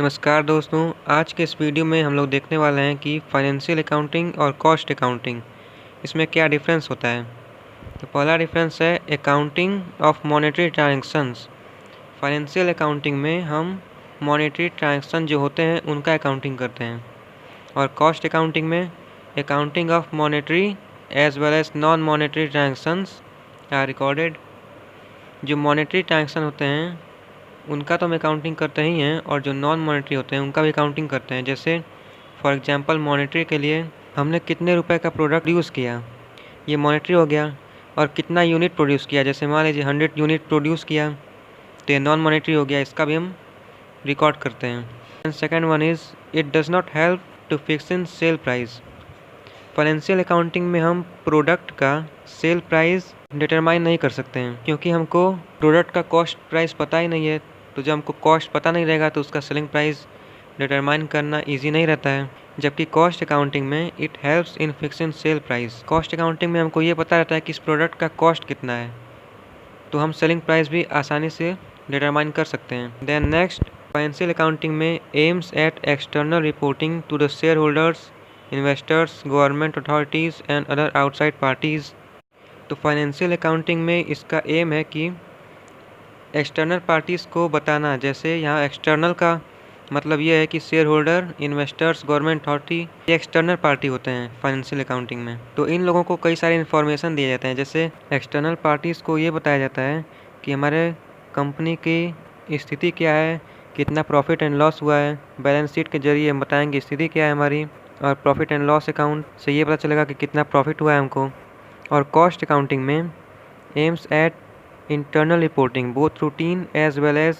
नमस्कार दोस्तों, आज के इस वीडियो में हम लोग देखने वाले हैं कि फाइनेंशियल अकाउंटिंग और कॉस्ट अकाउंटिंग इसमें क्या डिफरेंस होता है। तो पहला डिफरेंस है accounting of monetary transactions. Financial accounting में हम मॉनेटरी ट्रांजैक्शन जो होते हैं उनका अकाउंटिंग करते हैं, और कॉस्ट अकाउंटिंग में accounting of monetary as well as non monetary transactions are recorded. जो मॉनेटरी ट्रांजैक्शन होते हैं उनका तो हम अकाउंटिंग करते ही हैं, और जो नॉन मॉनेटरी होते हैं उनका भी अकाउंटिंग करते हैं। जैसे फॉर एग्जांपल मॉनेटरी के लिए हमने कितने रुपए का प्रोडक्ट यूज़ किया, ये मॉनेटरी हो गया। और कितना यूनिट प्रोड्यूस किया, जैसे मान लीजिए 100 यूनिट प्रोड्यूस किया, तो ये नॉन मॉनेटरी हो गया, इसका भी हम रिकॉर्ड करते हैं। And second one is it does not help to fix in sale price. Financial accounting में हम प्रोडक्ट का सेल प्राइस डिटरमाइन नहीं कर सकते हैं, क्योंकि हमको प्रोडक्ट का कॉस्ट प्राइस पता ही नहीं है। तो जब हमको कॉस्ट पता नहीं रहेगा तो उसका सेलिंग प्राइस डिटरमाइन करना इजी नहीं रहता है। जबकि कॉस्ट अकाउंटिंग में it helps in fixing sale price. Cost accounting में हमको ये पता रहता है कि इस प्रोडक्ट का कॉस्ट कितना है, तो हम सेलिंग प्राइस भी आसानी से डिटरमाइन कर सकते हैं। देन नेक्स्ट, फाइनेंशियल अकाउंटिंग में aims at external reporting to the share holders, investors, government authorities and other outside parties. तो फाइनेंशियल अकाउंटिंग में इसका एम है कि एक्सटर्नल पार्टीज़ को बताना। जैसे यहाँ एक्सटर्नल का मतलब ये है कि share holder, investors, government authority, ये एक्सटर्नल पार्टी होते हैं फाइनेंशियल अकाउंटिंग में। तो इन लोगों को कई सारे इन्फॉर्मेशन दिए जाते हैं। जैसे एक्सटर्नल पार्टीज़ को ये बताया जाता है कि हमारे कंपनी की स्थिति क्या है, कितना प्रॉफिट एंड लॉस हुआ है। बैलेंस शीट के जरिए हम बताएंगे स्थिति क्या है हमारी, और प्रॉफिट एंड लॉस अकाउंट से ये पता चलेगा कि कितना प्रॉफिट हुआ है हमको। और कॉस्ट अकाउंटिंग में aims eight internal reporting, both routine as well as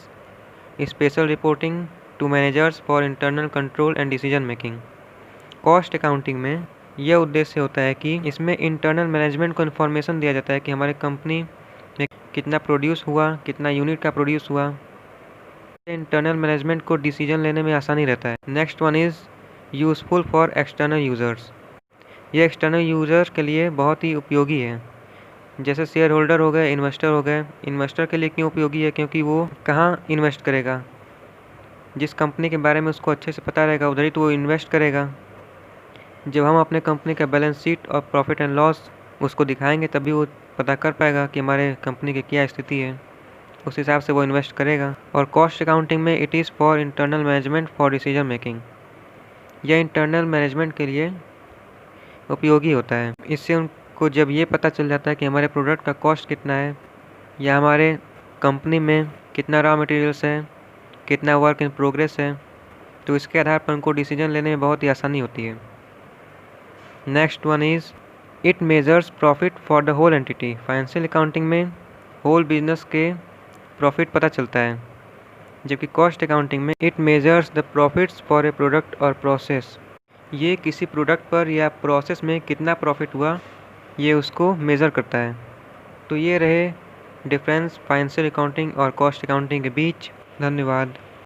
special reporting to managers for internal control and decision making. Cost accounting में यह उद्देश्य होता है कि इसमें इंटरनल मैनेजमेंट को इन्फॉर्मेशन दिया जाता है कि हमारे कंपनी में कितना प्रोड्यूस हुआ, कितना यूनिट का प्रोड्यूस हुआ। इंटरनल मैनेजमेंट को डिसीजन लेने में आसानी रहता है। Next one is useful for external users. ये एक्सटर्नल यूज़र के लिए बहुत ही उपयोगी है। जैसे शेयर होल्डर हो गए, इन्वेस्टर हो गए। इन्वेस्टर के लिए क्यों उपयोगी है, क्योंकि वो कहाँ इन्वेस्ट करेगा, जिस कंपनी के बारे में उसको अच्छे से पता रहेगा उधर ही तो वो इन्वेस्ट करेगा। जब हम अपने कंपनी का बैलेंस शीट और प्रॉफिट एंड लॉस उसको दिखाएंगे तभी वो पता कर पाएगा कि हमारे कंपनी की क्या स्थिति है, उस हिसाब से वो इन्वेस्ट करेगा। और कॉस्ट अकाउंटिंग में it is for internal management for decision making. यह इंटरनल मैनेजमेंट के लिए उपयोगी होता है। इससे को जब ये पता चल जाता है कि हमारे प्रोडक्ट का कॉस्ट कितना है, या हमारे कंपनी में कितना रॉ मटेरियल्स है, कितना वर्क इन प्रोग्रेस है, तो इसके आधार पर उनको डिसीजन लेने में बहुत ही आसानी होती है। Next one is it measures profit for the whole entity. Financial accounting में होल बिजनेस के प्रॉफिट पता चलता है, जबकि कॉस्ट अकाउंटिंग में it measures the profits for a product और प्रोसेस। ये किसी प्रोडक्ट पर या प्रोसेस में कितना प्रॉफिट हुआ ये उसको मेज़र करता है। तो ये रहे डिफरेंस फाइनेंशियल अकाउंटिंग और कॉस्ट अकाउंटिंग के बीच। धन्यवाद।